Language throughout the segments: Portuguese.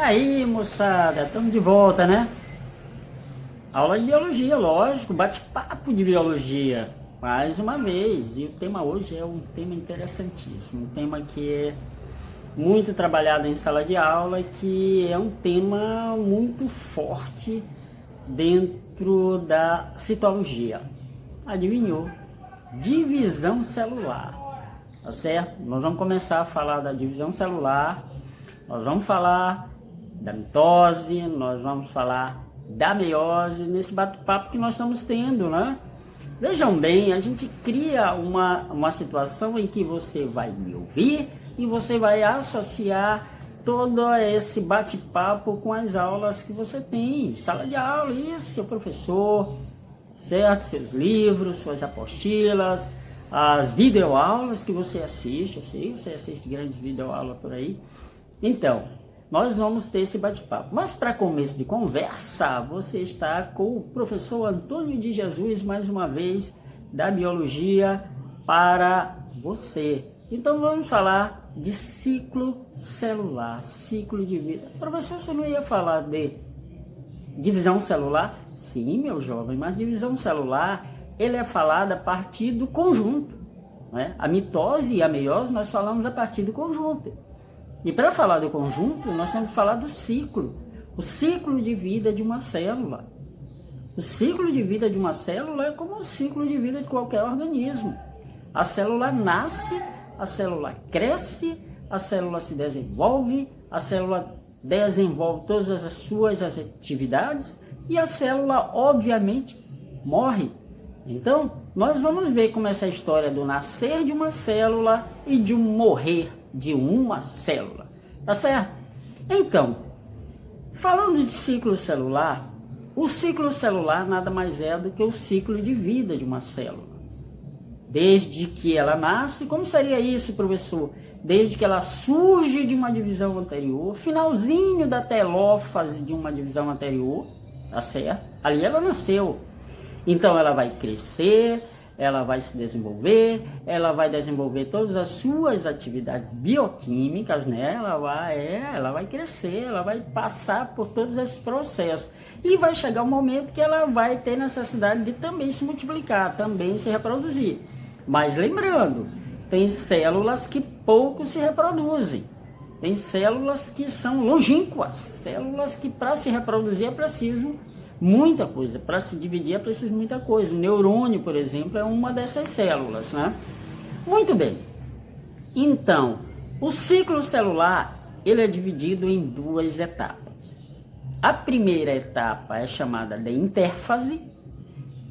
Aí, moçada, estamos de volta, né? Aula de biologia, lógico, bate-papo de biologia, mais uma vez. E o tema hoje é um tema interessantíssimo, um tema que é muito trabalhado em sala de aula, que é um tema muito forte dentro da citologia. Adivinhou? Divisão celular, tá certo? Nós vamos começar a falar da divisão celular, nós vamos falar da mitose, nós vamos falar da meiose, nesse bate-papo que nós estamos tendo, né? Vejam bem, a gente cria uma situação em que você vai me ouvir e você vai associar todo esse bate-papo com as aulas que você tem, sala de aula, isso, seu professor, certo? Seus livros, suas apostilas, as videoaulas que você assiste, eu sei, você assiste grandes videoaulas por aí. Então, nós vamos ter esse bate-papo. Mas para começo de conversa, você está com o professor Antônio de Jesus, mais uma vez, da Biologia para você. Então vamos falar de ciclo celular, ciclo de vida. Professor, você não ia falar de divisão celular? Sim, meu jovem, mas divisão celular, ele é falado a partir do conjunto, né? A mitose e a meiose nós falamos a partir do conjunto. E para falar do conjunto, nós temos que falar do ciclo. O ciclo de vida de uma célula. O ciclo de vida de uma célula é como o ciclo de vida de qualquer organismo. A célula nasce, a célula cresce, a célula se desenvolve, a célula desenvolve todas as suas atividades e a célula, obviamente, morre. Então, nós vamos ver como essa história do nascer de uma célula e de um morrer de uma célula, tá certo? Então, falando de ciclo celular, o ciclo celular nada mais é do que o ciclo de vida de uma célula. Desde que ela nasce, como seria isso, professor? Desde que ela surge de uma divisão anterior, finalzinho da telófase de uma divisão anterior, tá certo? Ali ela nasceu. Então ela vai crescer, ela vai se desenvolver, ela vai desenvolver todas as suas atividades bioquímicas, né? Ela vai crescer, ela vai passar por todos esses processos. E vai chegar um momento que ela vai ter necessidade de também se multiplicar, também se reproduzir. Mas lembrando, tem células que pouco se reproduzem. Tem células que são longínquas, células que para se reproduzir é preciso muita coisa, para se dividir é preciso muita coisa. O neurônio, por exemplo, é uma dessas células, né? Muito bem. Então, o ciclo celular, ele é dividido em duas etapas. A primeira etapa é chamada de intérfase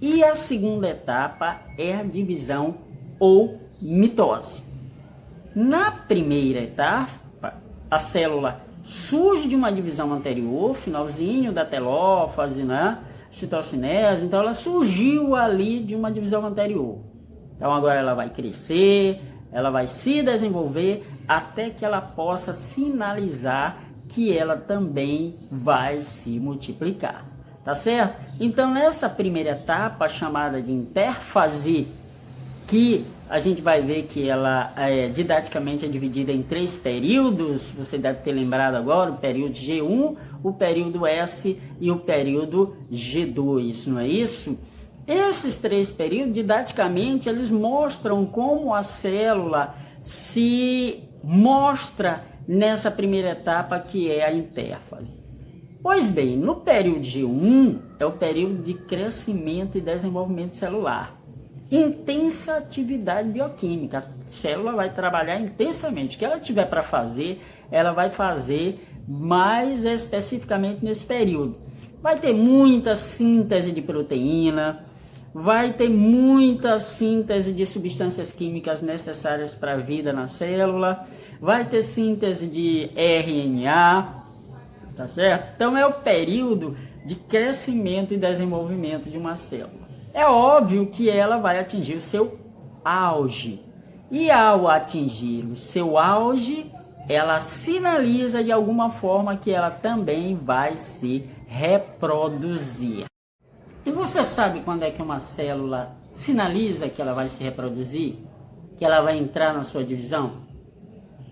e a segunda etapa é a divisão ou mitose. Na primeira etapa, a célula surge de uma divisão anterior, finalzinho da telófase, né? Citocinese, então ela surgiu ali de uma divisão anterior. Então agora ela vai crescer, ela vai se desenvolver até que ela possa sinalizar que ela também vai se multiplicar, tá certo? Então nessa primeira etapa chamada de intérfase, que a gente vai ver que ela didaticamente é dividida em 3 períodos, você deve ter lembrado agora, o período G1, o período S e o período G2, não é isso? Esses 3 períodos, didaticamente, eles mostram como a célula se mostra nessa primeira etapa, que é a intérfase. Pois bem, no período G1 é o período de crescimento e desenvolvimento celular. Intensa atividade bioquímica. A célula vai trabalhar intensamente. O que ela tiver para fazer, ela vai fazer mais especificamente nesse período. Vai ter muita síntese de proteína, vai ter muita síntese de substâncias químicas necessárias para a vida na célula, vai ter síntese de RNA, tá certo? Então é o período de crescimento e desenvolvimento de uma célula. É óbvio que ela vai atingir o seu auge. E ao atingir o seu auge, ela sinaliza de alguma forma que ela também vai se reproduzir. E você sabe quando é que uma célula sinaliza que ela vai se reproduzir? Que ela vai entrar na sua divisão?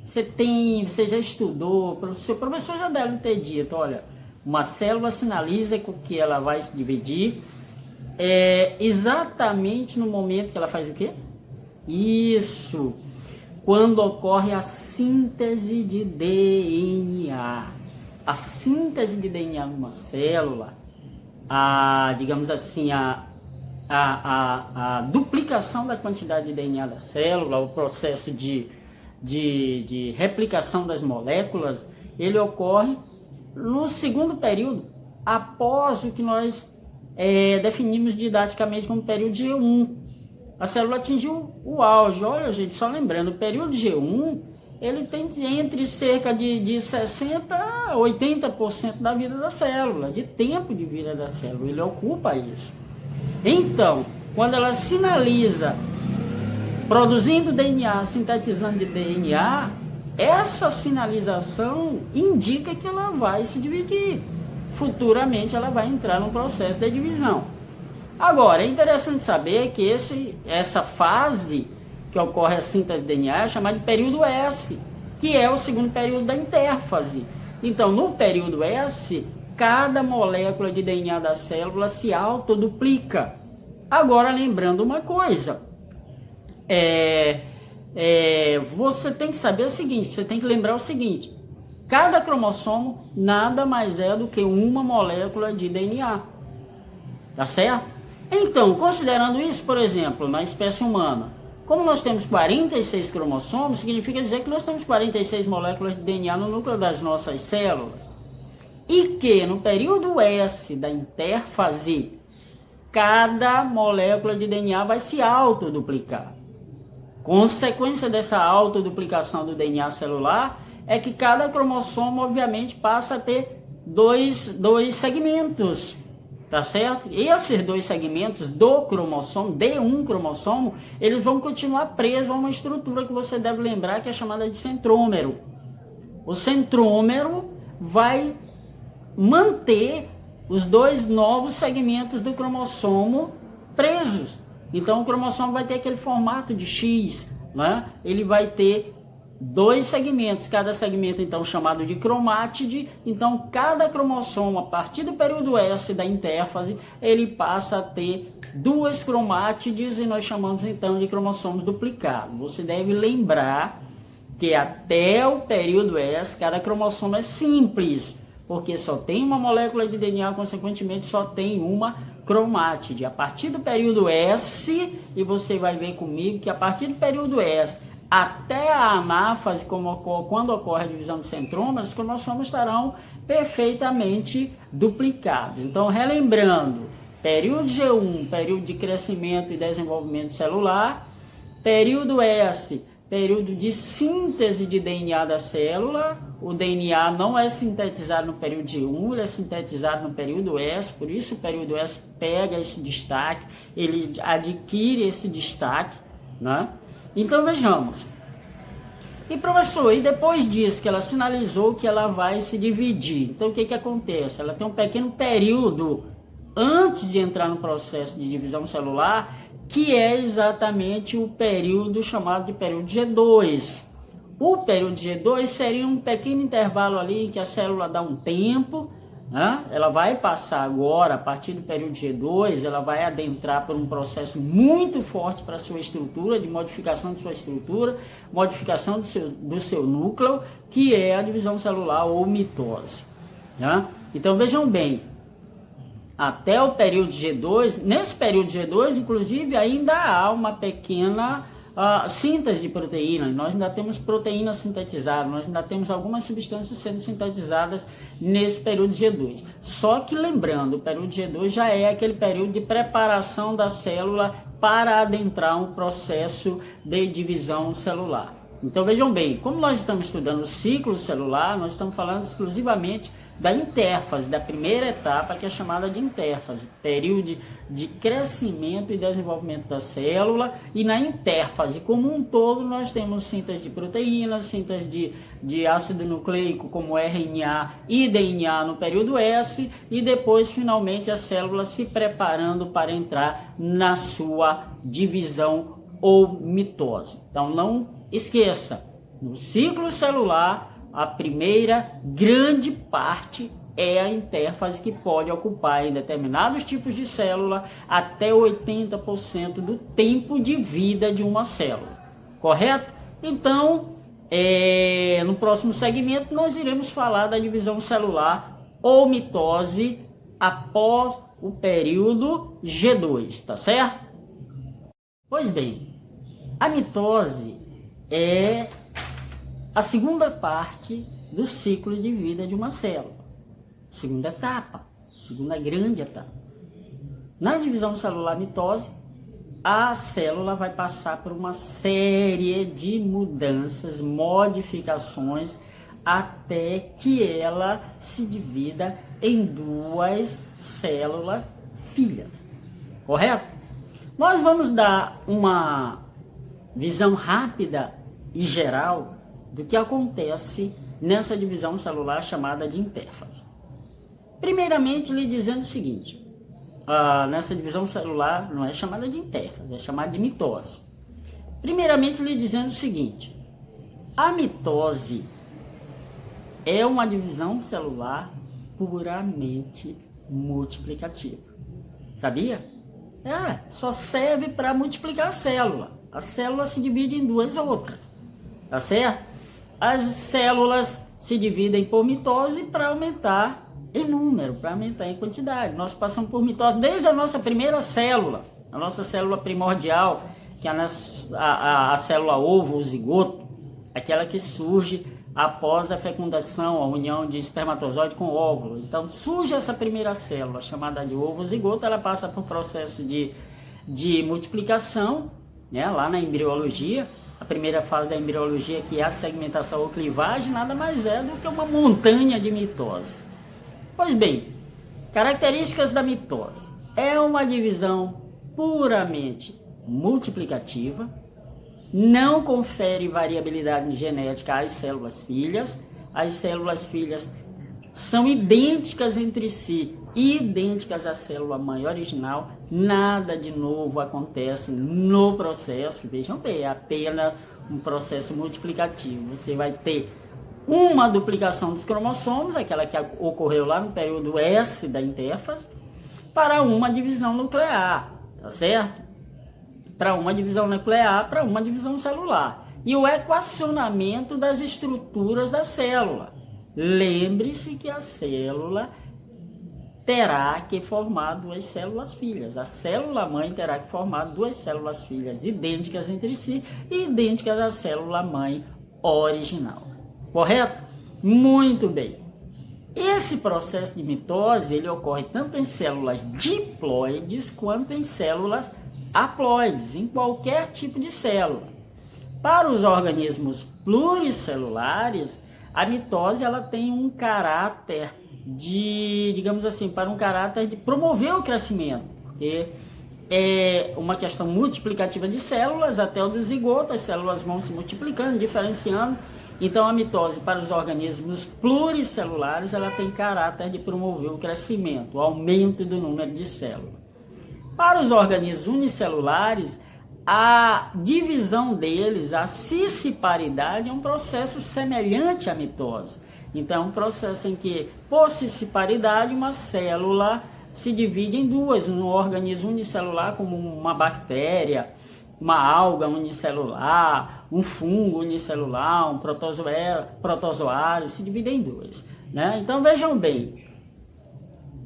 Você já estudou, o seu professor já deve ter dito, olha, uma célula sinaliza que ela vai se dividir exatamente no momento que ela faz o quê? Isso, quando ocorre a síntese de DNA. A síntese de DNA numa célula, digamos assim, a duplicação da quantidade de DNA da célula, o processo de replicação das moléculas, ele ocorre no segundo período, após o que nós definimos didaticamente como período G1. A célula atingiu o auge. Olha, gente, só lembrando, o período G1, ele tem entre cerca de 60% a 80% da vida da célula, de tempo de vida da célula, ele ocupa isso. Então, quando ela sinaliza produzindo DNA, sintetizando de DNA, essa sinalização indica que ela vai se dividir. Futuramente ela vai entrar no processo de divisão. Agora, é interessante saber que essa fase que ocorre a síntese de DNA é chamada de período S, que é o segundo período da intérfase. Então, no período S, cada molécula de DNA da célula se autoduplica. Agora, lembrando uma coisa, você tem que saber o seguinte, você tem que lembrar o seguinte, cada cromossomo nada mais é do que uma molécula de DNA, tá certo? Então, considerando isso, por exemplo, na espécie humana, como nós temos 46 cromossomos, significa dizer que nós temos 46 moléculas de DNA no núcleo das nossas células, e que no período S da intérfase, cada molécula de DNA vai se autoduplicar. Consequência dessa autoduplicação do DNA celular é que cada cromossomo, obviamente, passa a ter dois segmentos, tá certo? E esses dois segmentos do cromossomo, de um cromossomo, eles vão continuar presos a uma estrutura que você deve lembrar que é chamada de centrômero. O centrômero vai manter os dois novos segmentos do cromossomo presos. Então o cromossomo vai ter aquele formato de X, né? Ele vai ter dois segmentos, cada segmento então chamado de cromátide. Então cada cromossomo, a partir do período S da intérfase, ele passa a ter duas cromátides e nós chamamos então de cromossomos duplicados. Você deve lembrar que até o período S cada cromossomo é simples, porque só tem uma molécula de DNA, consequentemente só tem uma cromátide. A partir do período S, e você vai ver comigo que a partir do período S até a anáfase, quando ocorre a divisão de centrômeros, os cromossomos estarão perfeitamente duplicados. Então, relembrando, período G1, período de crescimento e desenvolvimento celular, período S, período de síntese de DNA da célula. O DNA não é sintetizado no período G1, ele é sintetizado no período S, por isso o período S pega esse destaque, ele adquire esse destaque, né? Então vejamos. E professor, e depois disso que ela sinalizou que ela vai se dividir, então o que acontece? Ela tem um pequeno período antes de entrar no processo de divisão celular, que é exatamente o período chamado de período G2. O período G2 seria um pequeno intervalo ali em que a célula dá um tempo, né? Ela vai passar agora, a partir do período G2, ela vai adentrar por um processo muito forte para a sua estrutura, de modificação de sua estrutura, modificação do seu núcleo, que é a divisão celular ou mitose, né? Então vejam bem, até o período G2, nesse período G2, inclusive, ainda há uma pequena síntese de proteínas. Nós ainda temos proteínas sintetizadas, nós ainda temos algumas substâncias sendo sintetizadas nesse período G2. Só que lembrando, o período G2 já é aquele período de preparação da célula para adentrar um processo de divisão celular. Então vejam bem, como nós estamos estudando o ciclo celular, nós estamos falando exclusivamente da intérfase, da primeira etapa, que é chamada de intérfase, período de crescimento e desenvolvimento da célula. E na intérfase como um todo nós temos síntese de proteínas, síntese de ácido nucleico como RNA e DNA no período S, e depois finalmente a célula se preparando para entrar na sua divisão ou mitose. Então não esqueça, No ciclo celular, a primeira grande parte é a intérfase, que pode ocupar em determinados tipos de célula até 80% do tempo de vida de uma célula. Correto? Então, no próximo segmento nós iremos falar da divisão celular ou mitose após o período G2, tá certo? Pois bem, a mitose é a segunda parte do ciclo de vida de uma célula. Segunda etapa, segunda grande etapa. Na divisão celular mitose, a célula vai passar por uma série de mudanças, modificações, até que ela se divida em duas células filhas. Correto? Nós vamos dar uma visão rápida e geral do que acontece nessa divisão celular chamada de intérfase. Primeiramente, lhe dizendo o seguinte: nessa divisão celular não é chamada de intérfase, é chamada de mitose. Primeiramente, lhe dizendo o seguinte: a mitose é uma divisão celular puramente multiplicativa. Sabia? Só serve para multiplicar a célula. A célula se divide em duas outras, tá certo? As células se dividem por mitose para aumentar em número, para aumentar em quantidade. Nós passamos por mitose desde a nossa primeira célula, a nossa célula primordial, que é a célula ovo, o zigoto, aquela que surge após a fecundação, a união de espermatozoide com óvulo. Então surge essa primeira célula, chamada de ovo zigoto, ela passa por um processo de multiplicação, né, lá na embriologia. A primeira fase da embriologia, que é a segmentação ou clivagem, nada mais é do que uma montanha de mitose. Pois bem, características da mitose. É uma divisão puramente multiplicativa, não confere variabilidade genética às células filhas. As células filhas são idênticas entre si, idênticas à célula mãe original. Nada de novo acontece no processo. Vejam bem, é apenas um processo multiplicativo. Você vai ter uma duplicação dos cromossomos, aquela que ocorreu lá no período S da intérfase, para uma divisão nuclear, tá certo? Para uma divisão nuclear, para uma divisão celular. E o equacionamento das estruturas da célula. Lembre-se que a célula terá que formar duas células filhas. A célula mãe terá que formar duas células filhas idênticas entre si e idênticas à célula mãe original. Correto? Muito bem. Esse processo de mitose, ele ocorre tanto em células diploides quanto em células haploides, em qualquer tipo de célula. Para os organismos pluricelulares, a mitose ela tem um caráter de, digamos assim, para um caráter de promover o crescimento, porque é uma questão multiplicativa de células até o zigoto, as células vão se multiplicando, diferenciando. Então a mitose para os organismos pluricelulares ela tem caráter de promover o crescimento, o aumento do número de células. Para os organismos unicelulares, a divisão deles, a cisciparidade, é um processo semelhante à mitose. Então, é um processo em que, por cisciparidade, uma célula se divide em duas, um organismo unicelular, como uma bactéria, uma alga unicelular, um fungo unicelular, um protozoário, se divide em duas, né? Então, vejam bem,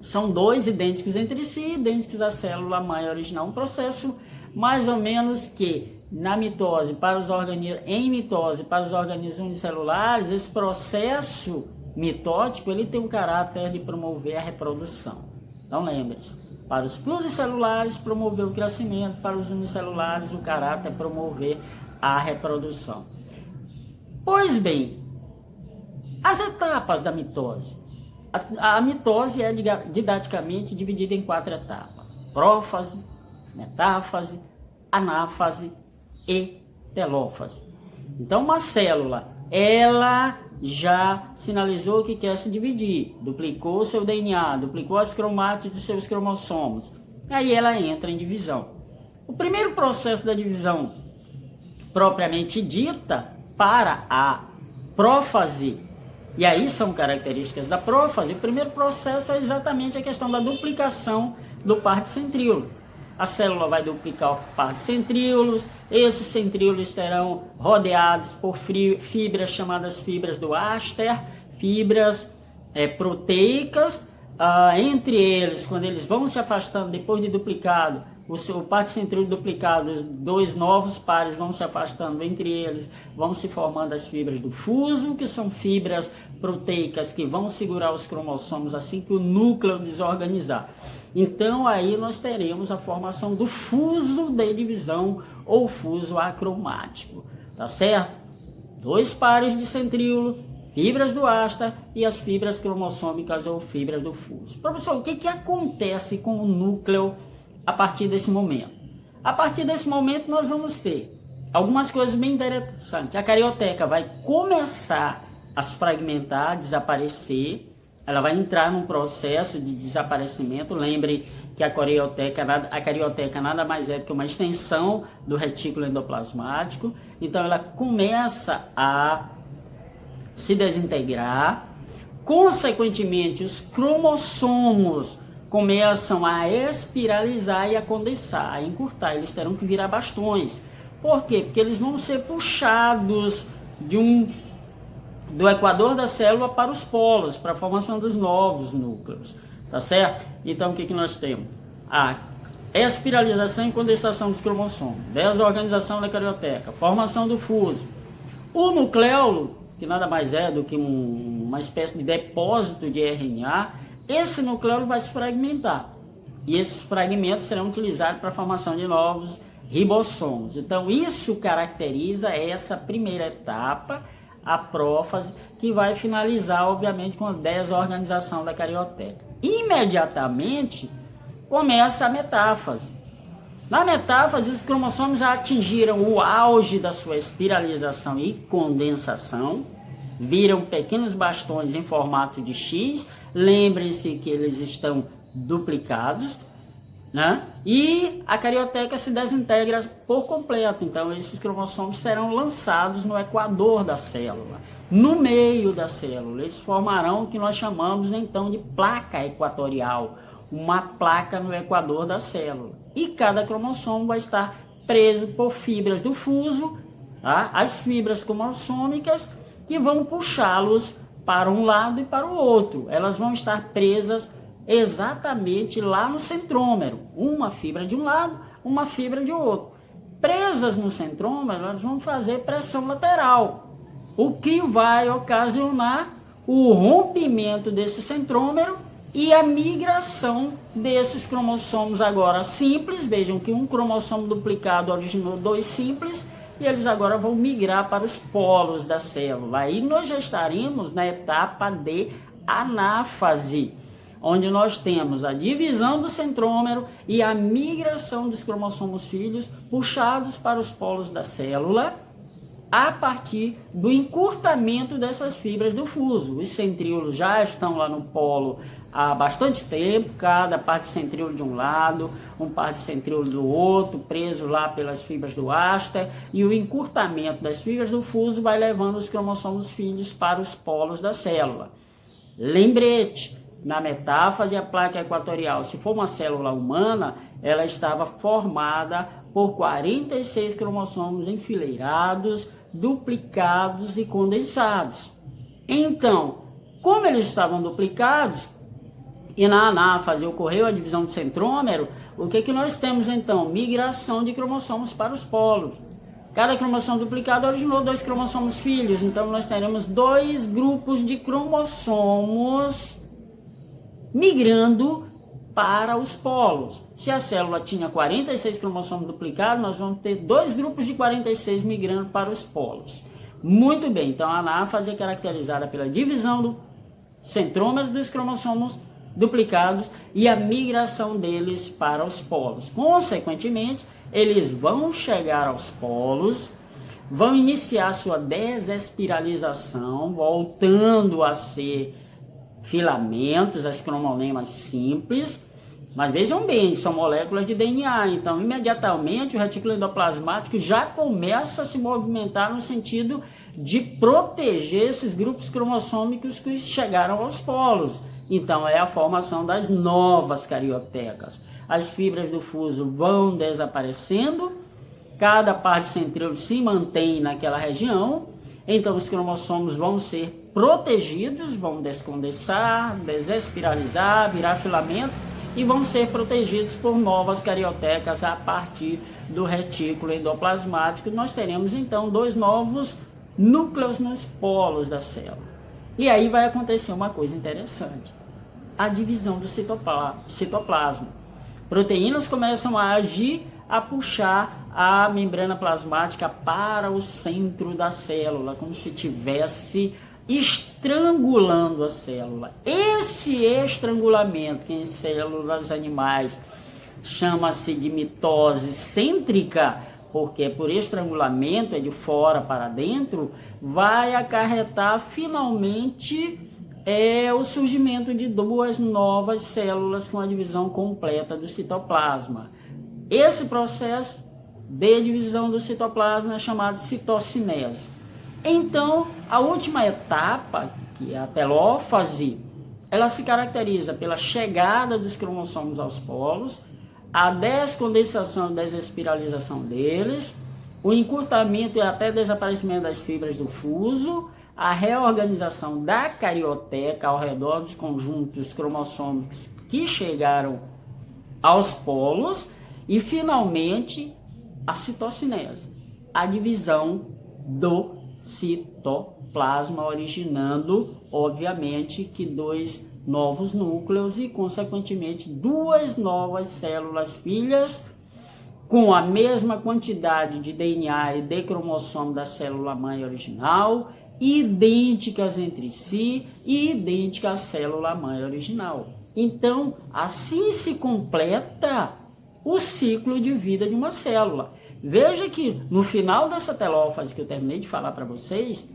são dois idênticos entre si, idênticos à célula mãe original, um processo mais ou menos que na mitose, para os organismos unicelulares, esse processo mitótico ele tem um caráter de promover a reprodução. Então lembre-se, para os pluricelulares promover o crescimento, para os unicelulares o caráter é promover a reprodução. Pois bem, as etapas da mitose. A mitose é didaticamente dividida em 4 etapas: prófase, metáfase, anáfase e telófase. Então, uma célula, ela já sinalizou que quer se dividir, duplicou seu DNA, duplicou as cromátides dos seus cromossomos, aí ela entra em divisão. O primeiro processo da divisão propriamente dita para a prófase. E aí são características da prófase. O primeiro processo é exatamente a questão da duplicação do par de centríolos. A célula vai duplicar o par de centríolos, esses centríolos estarão rodeados por fibras chamadas fibras do Aster, fibras proteicas. Entre eles, quando eles vão se afastando depois de duplicado, o par de centríolo duplicado, os dois novos pares vão se afastando entre eles, vão se formando as fibras do fuso, que são fibras proteicas que vão segurar os cromossomos assim que o núcleo desorganizar. Então aí nós teremos a formação do fuso de divisão ou fuso acromático, tá certo? Dois pares de centríolo, fibras do Aster e as fibras cromossômicas ou fibras do fuso. Professor, o que acontece com o núcleo a partir desse momento? A partir desse momento nós vamos ter algumas coisas bem interessantes. A carioteca vai começar a se fragmentar, desaparecer. Ela vai entrar num processo de desaparecimento. Lembre que a carioteca nada mais é do que uma extensão do retículo endoplasmático. Então ela começa a se desintegrar. Consequentemente, os cromossomos começam a espiralizar e a condensar, a encurtar. Eles terão que virar bastões. Por quê? Porque eles vão ser puxados do equador da célula para os polos, para a formação dos novos núcleos, tá certo? Então o que nós temos? A espiralização e condensação dos cromossomos, desorganização da carioteca, formação do fuso. O nucleolo, que nada mais é do que uma espécie de depósito de RNA, esse nucleolo vai se fragmentar. E esses fragmentos serão utilizados para a formação de novos ribossomos. Então isso caracteriza essa primeira etapa, a prófase, que vai finalizar, obviamente, com a desorganização da carioteca. Imediatamente começa a metáfase. Na metáfase, os cromossomos já atingiram o auge da sua espiralização e condensação, viram pequenos bastões em formato de X. Lembrem-se que eles estão duplicados, né? E a carioteca se desintegra por completo. Então esses cromossomos serão lançados no equador da célula, no meio da célula. Eles formarão o que nós chamamos então de placa equatorial, uma placa no equador da célula. E cada cromossomo vai estar preso por fibras do fuso, tá? As fibras cromossômicas que vão puxá-los para um lado e para o outro. Elas vão estar presas exatamente lá no centrômero, uma fibra de um lado, uma fibra de outro. Presas no centrômero, elas vão fazer pressão lateral, o que vai ocasionar o rompimento desse centrômero e a migração desses cromossomos agora simples. Vejam que um cromossomo duplicado originou dois simples, e eles agora vão migrar para os polos da célula. Aí nós já estaremos na etapa de anáfase, onde nós temos a divisão do centrômero e a migração dos cromossomos filhos puxados para os polos da célula a partir do encurtamento dessas fibras do fuso. Os centríolos já estão lá no polo há bastante tempo, cada parte centríolo de um lado, um par de centríolo do outro, preso lá pelas fibras do Aster, e o encurtamento das fibras do fuso vai levando os cromossomos filhos para os polos da célula. Lembrete, na metáfase, a placa equatorial, se for uma célula humana, ela estava formada por 46 cromossomos enfileirados, duplicados e condensados. Então, como eles estavam duplicados, e na anáfase ocorreu a divisão do centrômero, o que nós temos então? Migração de cromossomos para os polos. Cada cromossomo duplicado originou dois cromossomos filhos, então nós teremos dois grupos de cromossomos migrando para os polos. Se a célula tinha 46 cromossomos duplicados, nós vamos ter dois grupos de 46 migrando para os polos. Muito bem, então a anáfase é caracterizada pela divisão do centrômero dos cromossomos duplicados e a migração deles para os polos. Consequentemente, eles vão chegar aos polos, vão iniciar sua desespiralização, voltando a ser filamentos, as cromolemas simples. Mas vejam bem, são moléculas de DNA, então imediatamente o retículo endoplasmático já começa a se movimentar no sentido de proteger esses grupos cromossômicos que chegaram aos polos. Então é a formação das novas cariotecas. As fibras do fuso vão desaparecendo, cada parte central se mantém naquela região, então os cromossomos vão ser protegidos, vão descondensar, desespiralizar, virar filamentos e vão ser protegidos por novas cariotecas a partir do retículo endoplasmático. Nós teremos então 2 novos núcleos nos polos da célula. E aí vai acontecer uma coisa interessante: a divisão do citoplasma. Proteínas começam a agir, a puxar a membrana plasmática para o centro da célula, como se estivesse estrangulando a célula. Esse estrangulamento, que em células animais chama-se de mitose cêntrica, porque por estrangulamento é de fora para dentro, vai acarretar finalmente o surgimento de 2 novas células com a divisão completa do citoplasma. Esse processo de divisão do citoplasma é chamado citocinese. Então, a última etapa, que é a telófase, ela se caracteriza pela chegada dos cromossomos aos polos, a descondensação e desespiralização deles, o encurtamento e até desaparecimento das fibras do fuso, a reorganização da carioteca ao redor dos conjuntos cromossômicos que chegaram aos polos e, finalmente, a citocinese, a divisão do citoplasma, originando, obviamente, que 2 novos núcleos e, consequentemente, 2 novas células filhas com a mesma quantidade de DNA e de cromossomo da célula-mãe original, idênticas entre si e idênticas à célula-mãe original. Então, assim se completa o ciclo de vida de uma célula. Veja que no final dessa telófase que eu terminei de falar para vocês,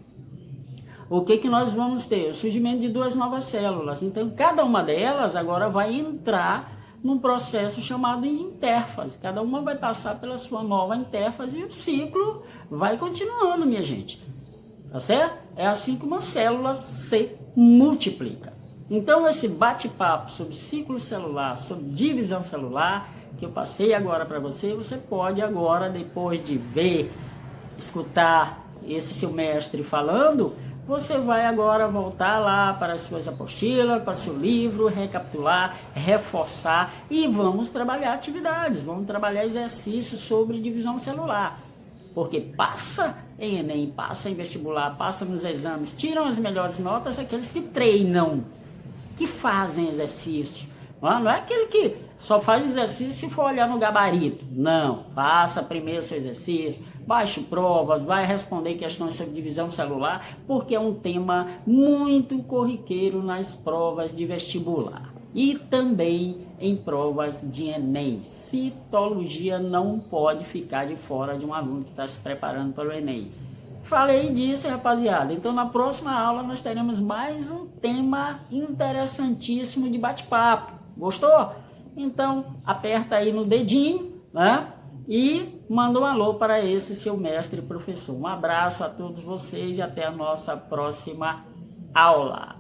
o que nós vamos ter? O surgimento de 2 novas células. Então, cada uma delas agora vai entrar num processo chamado de intérfase. Cada uma vai passar pela sua nova intérfase e o ciclo vai continuando, minha gente. Tá certo? É assim que uma célula se multiplica. Então, esse bate-papo sobre ciclo celular, sobre divisão celular, que eu passei agora para você, você pode agora, depois de ver, escutar esse seu mestre falando, você vai agora voltar lá para as suas apostilas, para o seu livro, recapitular, reforçar e vamos trabalhar atividades, vamos trabalhar exercícios sobre divisão celular. Porque passa em Enem, passa em vestibular, passa nos exames, tiram as melhores notas aqueles que treinam, que fazem exercício. Não é aquele que só faz exercício se for olhar no gabarito. Não, faça primeiro o seu exercício, baixe provas, vai responder questões sobre divisão celular, porque é um tema muito corriqueiro nas provas de vestibular. E também em provas de Enem. Citologia não pode ficar de fora de um aluno que está se preparando para o Enem. Falei disso, rapaziada. Então, na próxima aula, nós teremos mais um tema interessantíssimo de bate-papo. Gostou? Então, aperta aí no dedinho, né? E manda um alô para esse seu mestre e professor. Um abraço a todos vocês e até a nossa próxima aula.